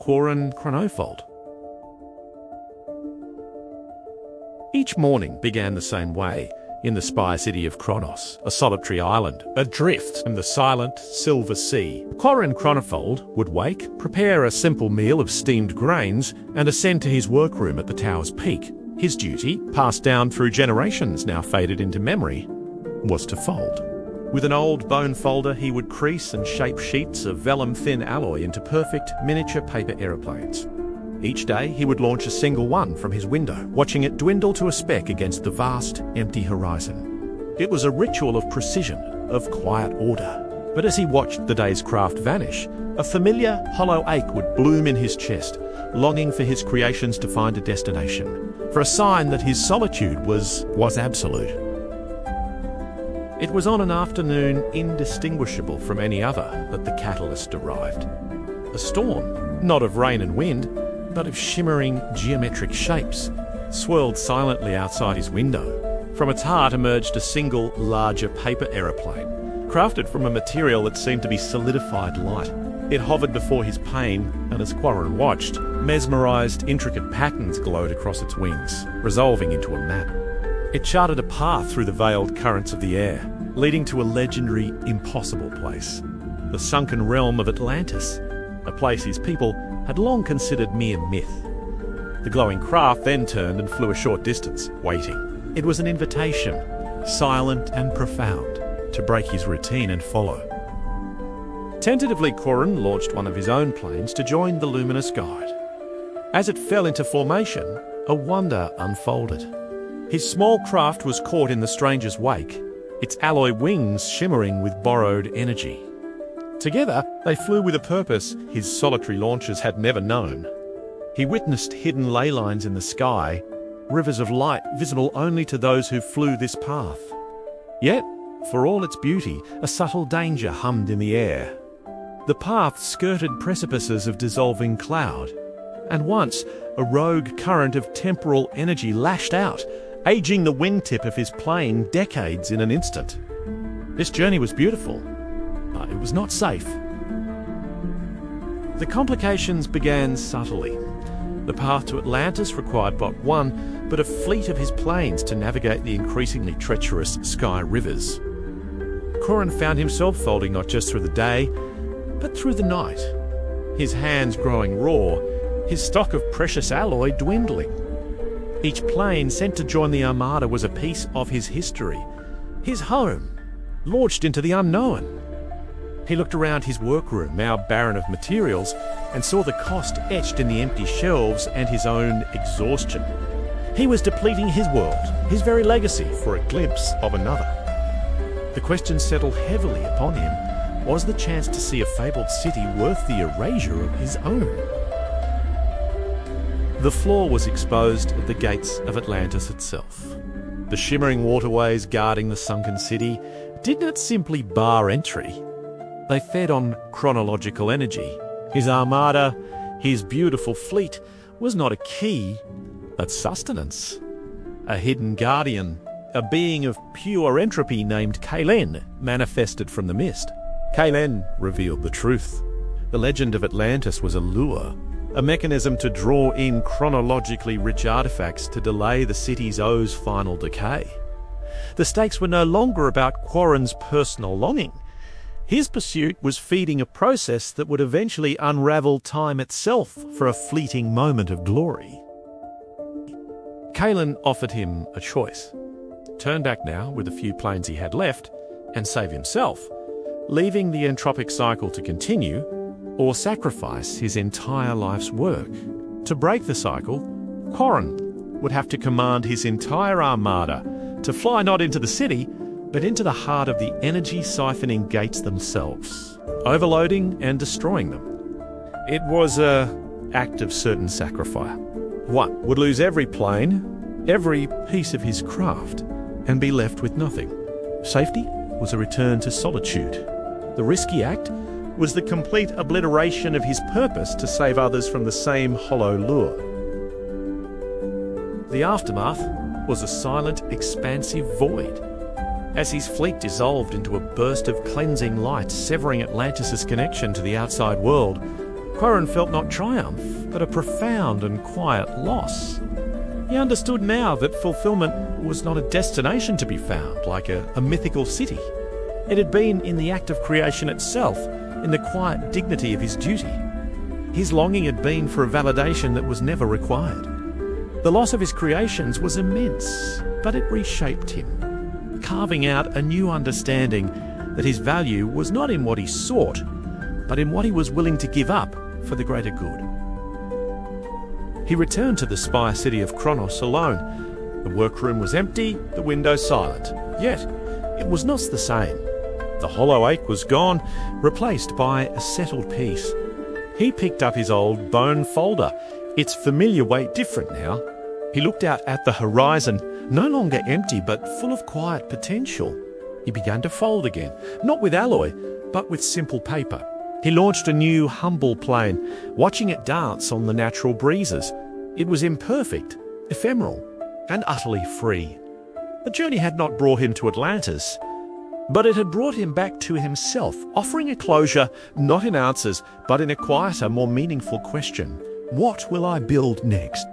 Quorin Chronofold. Each morning began the same way, in the spy city of Kronos, a solitary island, adrift in the silent, silver sea. Quorin Chronofold would wake, prepare a simple meal of steamed grains, and ascend to his workroom at the tower's peak. His duty, passed down through generations now faded into memory, was to fold. With an old bone folder, he would crease and shape sheets of vellum-thin alloy into perfect, miniature paper aeroplanes. Each day, he would launch a single one from his window, watching it dwindle to a speck against the vast, empty horizon. It was a ritual of precision, of quiet order. But as he watched the day's craft vanish, a familiar, hollow ache would bloom in his chest, longing for his creations to find a destination, for a sign that his solitude was absolute. It was on an afternoon indistinguishable from any other that the catalyst arrived. A storm, not of rain and wind, but of shimmering geometric shapes, swirled silently outside his window. From its heart emerged a single, larger paper aeroplane, crafted from a material that seemed to be solidified light. It hovered before his pane, and as Quorin watched, mesmerized, intricate patterns glowed across its wings, resolving into a map. It charted a path through the veiled currents of the air, leading to a legendary, impossible place. The sunken realm of Atlantis, a place his people had long considered mere myth. The glowing craft then turned and flew a short distance, waiting. It was an invitation, silent and profound, to break his routine and follow. Tentatively, Quorin launched one of his own planes to join the luminous guide. As it fell into formation, a wonder unfolded. His small craft was caught in the stranger's wake, its alloy wings shimmering with borrowed energy. Together, they flew with a purpose his solitary launches had never known. He witnessed hidden ley lines in the sky, rivers of light visible only to those who flew this path. Yet, for all its beauty, a subtle danger hummed in the air. The path skirted precipices of dissolving cloud, and once a rogue current of temporal energy lashed out, aging the wingtip of his plane decades in an instant. This journey was beautiful, but it was not safe. The complications began subtly. The path to Atlantis required not one, but a fleet of his planes to navigate the increasingly treacherous sky rivers. Quorin found himself folding not just through the day, but through the night, his hands growing raw, his stock of precious alloy dwindling. Each plane sent to join the Armada was a piece of his history, his home, launched into the unknown. He looked around his workroom, now barren of materials, and saw the cost etched in the empty shelves and his own exhaustion. He was depleting his world, his very legacy, for a glimpse of another. The question settled heavily upon him: was the chance to see a fabled city worth the erasure of his own? The floor was exposed at the gates of Atlantis itself. The shimmering waterways guarding the sunken city did not simply bar entry. They fed on chronological energy. His armada, his beautiful fleet, was not a key, but sustenance. A hidden guardian, a being of pure entropy named Quorin, manifested from the mist. Quorin revealed the truth. The legend of Atlantis was a lure, a mechanism to draw in chronologically rich artifacts to delay the city's O's final decay. The stakes were no longer about Quorin's personal longing. His pursuit was feeding a process that would eventually unravel time itself for a fleeting moment of glory. Quorin offered him a choice: turn back now with the few planes he had left and save himself, leaving the entropic cycle to continue, or sacrifice his entire life's work. To break the cycle, Quorin would have to command his entire armada to fly not into the city, but into the heart of the energy-siphoning gates themselves, overloading and destroying them. It was an act of certain sacrifice. One would lose every plane, every piece of his craft, and be left with nothing. Safety was a return to solitude. The risky act was the complete obliteration of his purpose to save others from the same hollow lure. The aftermath was a silent, expansive void. As his fleet dissolved into a burst of cleansing light, severing Atlantis' connection to the outside world, Quorin felt not triumph, but a profound and quiet loss. He understood now that fulfillment was not a destination to be found, like a mythical city. It had been in the act of creation itself, in the quiet dignity of his duty. His longing had been for a validation that was never required. The loss of his creations was immense, but it reshaped him, carving out a new understanding that his value was not in what he sought, but in what he was willing to give up for the greater good. He returned to the spire city of Kronos alone. The workroom was empty, the window silent. Yet, it was not the same. The hollow ache was gone, replaced by a settled peace. He picked up his old bone folder, its familiar weight different now. He looked out at the horizon, no longer empty but full of quiet potential. He began to fold again, not with alloy, but with simple paper. He launched a new, humble plane, watching it dance on the natural breezes. It was imperfect, ephemeral, and utterly free. The journey had not brought him to Atlantis, but it had brought him back to himself, offering a closure not in answers, but in a quieter, more meaningful question. What will I build next?